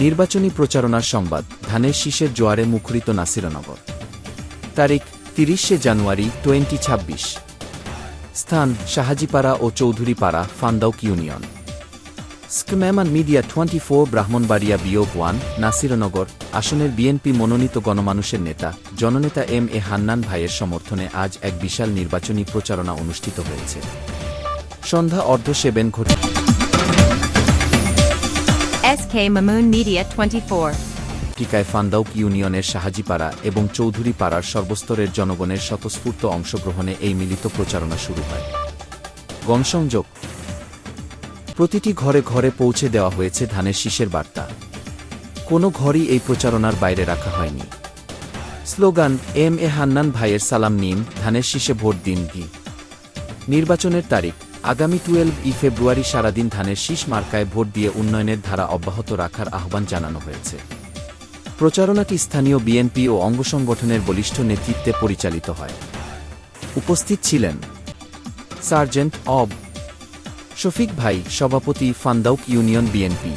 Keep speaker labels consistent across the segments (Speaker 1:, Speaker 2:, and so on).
Speaker 1: নির্বাচনী প্রচারণার সংবাদ, ধানের শীষের জোয়ারে মুখরিত নাসিরনগর। তারিখ 30 জানুয়ারি 2026। স্থান শাহাজিপাড়া ও চৌধুরীপাড়া, ফান্দাউক ইউনিয়ন। স্কম্যামান মিডিয়া 24 ব্রাহ্মণবাড়িয়া -1 নাসিরনগর আসনের বিএনপি মনোনীত গণমানুষের নেতা জননেতা এম.এ. হান্নান ভাইয়ের সমর্থনে আজ এক বিশাল নির্বাচনী প্রচারণা অনুষ্ঠিত হয়েছে। সন্ধ্যা অর্ধ-7 ঘটে।
Speaker 2: SK Mamoon Media 24
Speaker 1: টিকায় ফান্দাউক ইউনিয়নের শাহাজিপাড়া এবং চৌধুরীপাড়ার সর্বস্তরের জনগণের স্বতঃস্ফূর্ত অংশগ্রহণে এই মিলিত প্রচারণা শুরু হয়। গণসংযোগ, প্রতিটি ঘরে ঘরে পৌঁছে দেওয়া হয়েছে ধানের শীষের বার্তা। কোনো ঘরই এই প্রচারণার বাইরে রাখা হয়নি। Slogan, M A. হান্নান ভাইয়ের সালাম নিন, ধানের শীষে ভোট দিন। নির্বাচনের তারিখ আগামী 12 ফেব্রুয়ারি। সারাদিন ধানের শীষ মার্কায় ভোট দিয়ে উন্নয়নের ধারা অব্যাহত রাখার আহ্বান জানানো হয়েছে। প্রচারণাটি স্থানীয় বিএনপি ও অঙ্গসংগঠনের বলিষ্ঠ নেতৃত্বে পরিচালিত হয়। উপস্থিত ছিলেন সার্জেন্ট অব. শফিক ভাই, সভাপতি, ফান্দাউক ইউনিয়ন বিএনপি;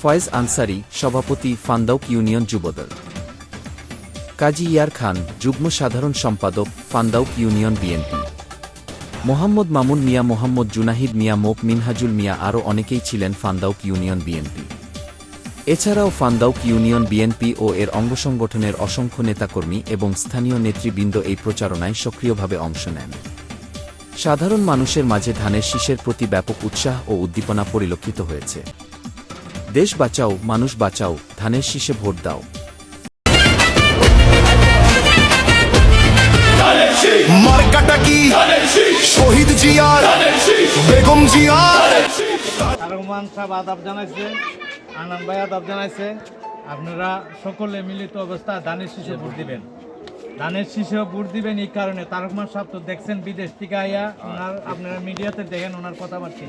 Speaker 1: ফয়েজ আনসারি, সভাপতি, ফান্দাউক ইউনিয়ন যুবদল; কাজী ইয়ার খান, যুগ্ম সাধারণ সম্পাদক, ফান্দাউক ইউনিয়ন বিএনপি; মোহাম্মদ মামুন মিয়া, মোহাম্মদ জুনাহিদ মিয়া, মোক মিনহাজুল মিয়া, আরও অনেকেই ছিলেন ফান্দাউক ইউনিয়ন বিএনপি। এছাড়াও ফান্দাউক ইউনিয়ন বিএনপি ও এর অঙ্গসংগঠনের অসংখ্য নেতাকর্মী এবং স্থানীয় নেতৃবৃন্দ এই প্রচারণায় সক্রিয়ভাবে অংশ নেন। সাধারণ মানুষের মাঝে ধানের শীষের প্রতি ব্যাপক উৎসাহ ও উদ্দীপনা পরিলক্ষিত হয়েছে। দেশ বাঁচাও, মানুষ বাঁচাও, ধানের শীষে ভোট দাও।
Speaker 3: মার্কাটা কি? শহীদ জিয়ার, বেগম জিয়ার।
Speaker 4: রহমান সাহেব আদাব জানাইছে, আনন্দ ভাই আদাব জানাইছে। আপনারা সকলে মিলিত অবস্থায় ধানের শীষে ভোট দিবেন। ধানের শীষে ভোট দিবেন এই কারণে, রহমান সাহেব তো দেখছেন বিদেশ থেকে আইয়া, আপনারা মিডিয়াতে দেখেন ওনার কথাবার্তা।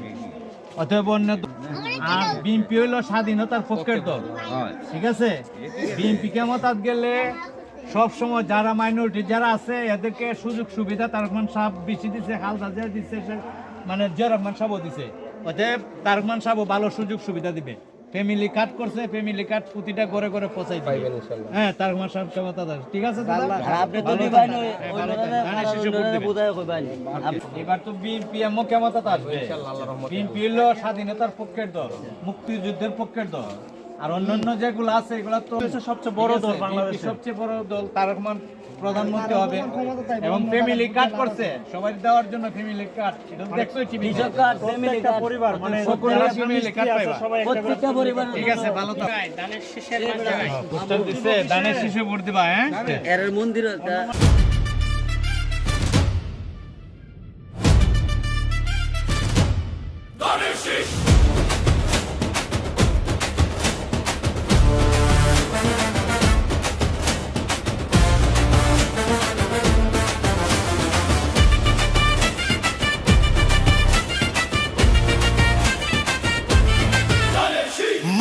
Speaker 4: অতএব অন্য আর বিএনপি হইল স্বাধীনতার পক্ষের দল, ঠিক আছে? বিএনপি ক্ষমতাত গেলে সব সময় যারা মাইনরিটি যারা আছে এদেরকে সুযোগ সুবিধা রহমান সাহেব বেশি দিচ্ছে, হালদা যা দিচ্ছে মানে রহমান সাহেবও দিছে। অতএব রহমান সাহেবও ভালো সুযোগ সুবিধা দিবে। ফ্যামিলি কার্ড করছে, ফ্যামিলি কার্ড প্রতিটা ঘরে ঘরে পৌঁছাই দিবে। হ্যাঁ, রহমান সাহেব ক্ষমতা আছে, ঠিক আছে? এবার তো বিএনপি এমন ক্ষমতা আসবে। বিএনপি হলো স্বাধীনতার পক্ষের দল, মুক্তিযুদ্ধের পক্ষের দল। আর অন্যান্য যেগুলো আছে এগুলো তো সবচেয়ে বড় দল, বাংলাদেশের সবচেয়ে বড় দল। তারেক রহমান প্রধানমন্ত্রী হবে এবং ফ্যামিলি কার্ড করছে সবাই দেওয়ার জন্য। ফ্যামিলি কার্ড এটা দেখছো টিভি কার্ড, ফ্যামিলি কার্ড পরিবার মানে সকলের ফ্যামিলি কার্ড পাইবা, প্রত্যেকটা পরিবার। ঠিক আছে, ভালো তো। ধানের শীষের পোস্টার দিছে, ধানের শীষে ভোট দিবা। হ্যাঁ, এর মন্দির ধানের শীষ।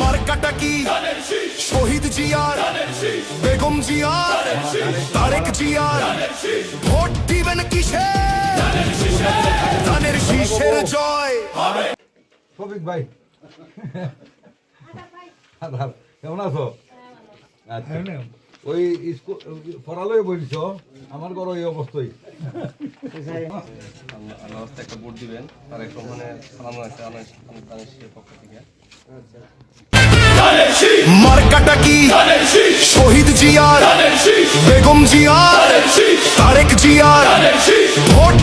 Speaker 3: মার্কাটা কি? শহীদ জিয়ার, বেগম জিয়ার, তারেক জিয়ার। ভোট দিবেন কিসে? ধানের শীষের জয়।
Speaker 5: শফিক ভাই, কেমন আছো? ওই স্কুল পড়ালয়ে বলছ, আমার ঘর ওই অবস্থায়।
Speaker 6: একটা ভোট দিবেন, তার এক সম্মানে সালাম আছে পক্ষ থেকে।
Speaker 3: মার্কাটা কি? শহীদ জিয়ার, বেগম জিয়ার, তারেক জিয়ার। ভোট